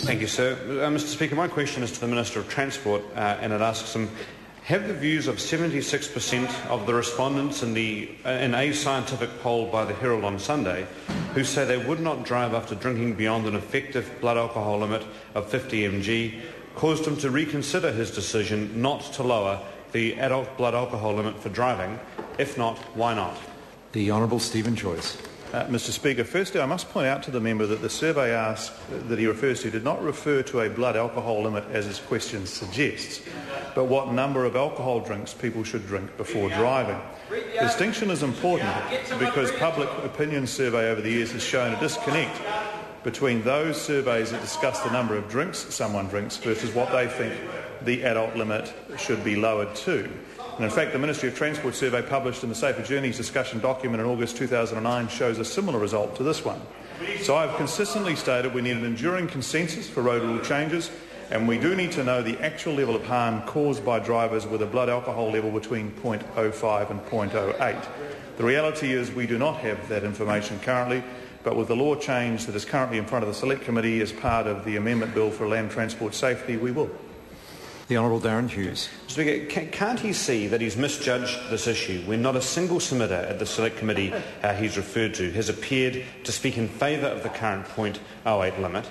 Thank you, sir. Mr Speaker, my question is to the Minister of Transport, and it asks him, have the views of 76% of the respondents in a scientific poll by the Herald on Sunday, who say they would not drive after drinking beyond an effective blood alcohol limit of 50 mg, caused him to reconsider his decision not to lower the adult blood alcohol limit for driving? If not, why not? The Honourable Stephen Joyce. Mr Speaker, firstly I must point out to the member that the survey that he refers to did not refer to a blood alcohol limit as his question suggests, but what number of alcohol drinks people should drink before driving. The distinction is important because public opinion survey over the years has shown a disconnect between those surveys that discuss the number of drinks someone drinks versus what they think the adult limit should be lowered to. And in fact, the Ministry of Transport survey published in the Safer Journeys discussion document in August 2009 shows a similar result to this one. So I've consistently stated we need an enduring consensus for road rule changes, and we do need to know the actual level of harm caused by drivers with a blood alcohol level between 0.05 and 0.08. The reality is we do not have that information currently, but with the law change that is currently in front of the Select Committee as part of the Amendment Bill for Land Transport Safety, we will. The Honourable Darren Hughes. Speaker, can't he see that he's misjudged this issue when not a single submitter at the Select Committee he's referred to has appeared to speak in favour of the current 0.08 limit,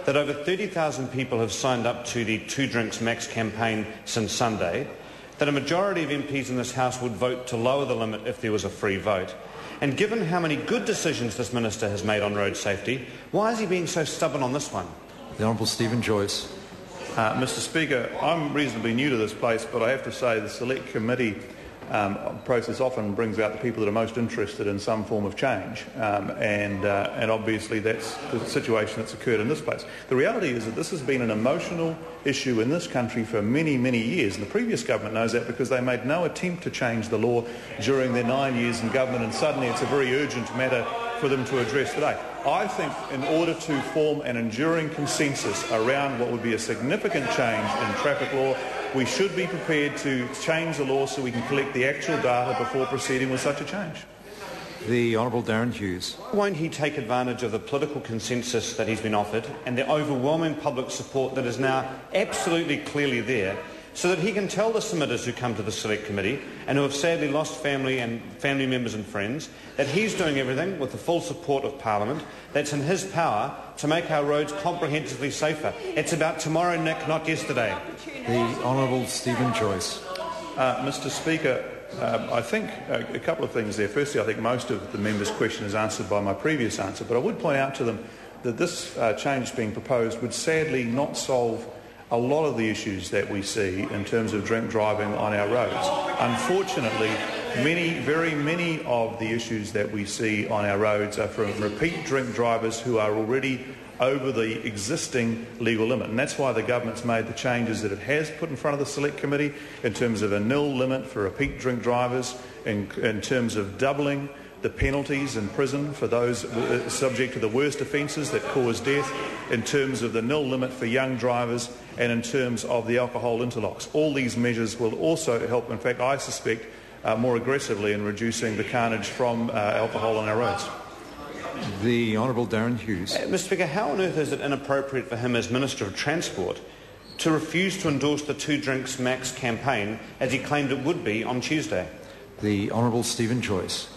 that over 30,000 people have signed up to the 2 Drinks Max campaign since Sunday, that a majority of MPs in this House would vote to lower the limit if there was a free vote? And given how many good decisions this Minister has made on road safety, why is he being so stubborn on this one? The Honourable Stephen Joyce. Mr Speaker, I'm reasonably new to this place, but I have to say the Select Committee process often brings out the people that are most interested in some form of change, and obviously that's the situation that's occurred in this place. The reality is that this has been an emotional issue in this country for many, many years, and the previous government knows that because they made no attempt to change the law during their 9 years in government, and suddenly it's a very urgent matter for them to address today. I think in order to form an enduring consensus around what would be a significant change in traffic law, we should be prepared to change the law so we can collect the actual data before proceeding with such a change. The Honourable Darren Hughes. Won't he take advantage of the political consensus that he's been offered and the overwhelming public support that is now absolutely clearly there, so that he can tell the submitters who come to the Select Committee and who have sadly lost family members and friends that he's doing everything with the full support of Parliament that's in his power to make our roads comprehensively safer? It's about tomorrow, Nick, not yesterday. The Honourable Stephen Joyce. Mr Speaker, I think a couple of things there. Firstly, I think most of the member's question is answered by my previous answer, but I would point out to them that this change being proposed would sadly not solve a lot of the issues that we see in terms of drink driving on our roads. Unfortunately, very many of the issues that we see on our roads are from repeat drink drivers who are already over the existing legal limit, and that's why the government's made the changes that it has put in front of the Select Committee in terms of a nil limit for repeat drink drivers, in terms of doubling the penalties in prison for those subject to the worst offences that cause death, in terms of the nil limit for young drivers, and in terms of the alcohol interlocks. All these measures will also help, in fact, I suspect, more aggressively in reducing the carnage from alcohol on our roads. The Honourable Darren Hughes. Mr Speaker, how on earth is it inappropriate for him as Minister of Transport to refuse to endorse the 2 Drinks Max campaign as he claimed it would be on Tuesday? The Honourable Stephen Joyce.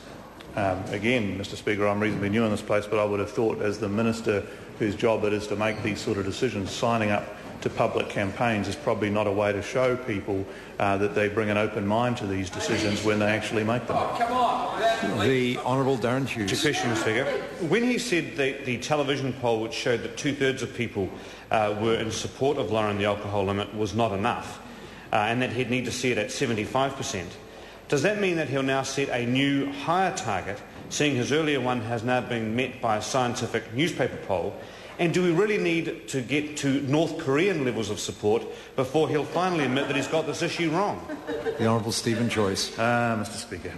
Again, Mr Speaker, I'm reasonably new in this place, but I would have thought as the Minister whose job it is to make these sort of decisions, signing up to public campaigns is probably not a way to show people that they bring an open mind to these decisions when they actually make them. The Honourable Darren Hughes. Question, Mr Speaker. When he said that the television poll which showed that 2/3 of people were in support of lowering the alcohol limit was not enough, and that he'd need to see it at 75%, does that mean that he'll now set a new higher target, seeing his earlier one has now been met by a scientific newspaper poll? And do we really need to get to North Korean levels of support before he'll finally admit that he's got this issue wrong? The Honourable Stephen Joyce. Mr Speaker,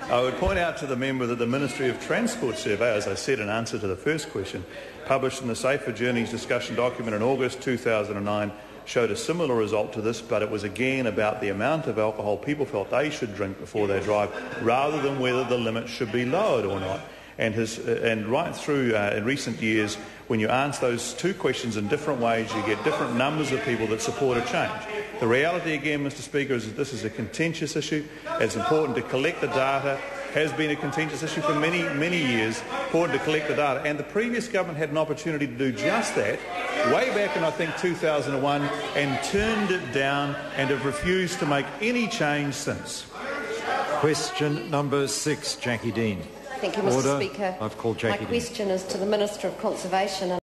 I would point out to the member that the Ministry of Transport survey, as I said in answer to the first question, published in the Safer Journeys discussion document in August 2009, showed a similar result to this, but it was again about the amount of alcohol people felt they should drink before they drive, rather than whether the limit should be lowered or not. And right through in recent years, when you answer those two questions in different ways, you get different numbers of people that support a change. The reality again, Mr Speaker, is that this is a contentious issue. It's important to collect the data. Has been a contentious issue for many, many years. Important to collect the data. And the previous government had an opportunity to do just that way back in, I think, 2001 and turned it down and have refused to make any change since. Question number 6, Jackie Dean. Thank you, Mr. Order. Speaker. I've called Jackie My Dean. question is to the Minister of Conservation.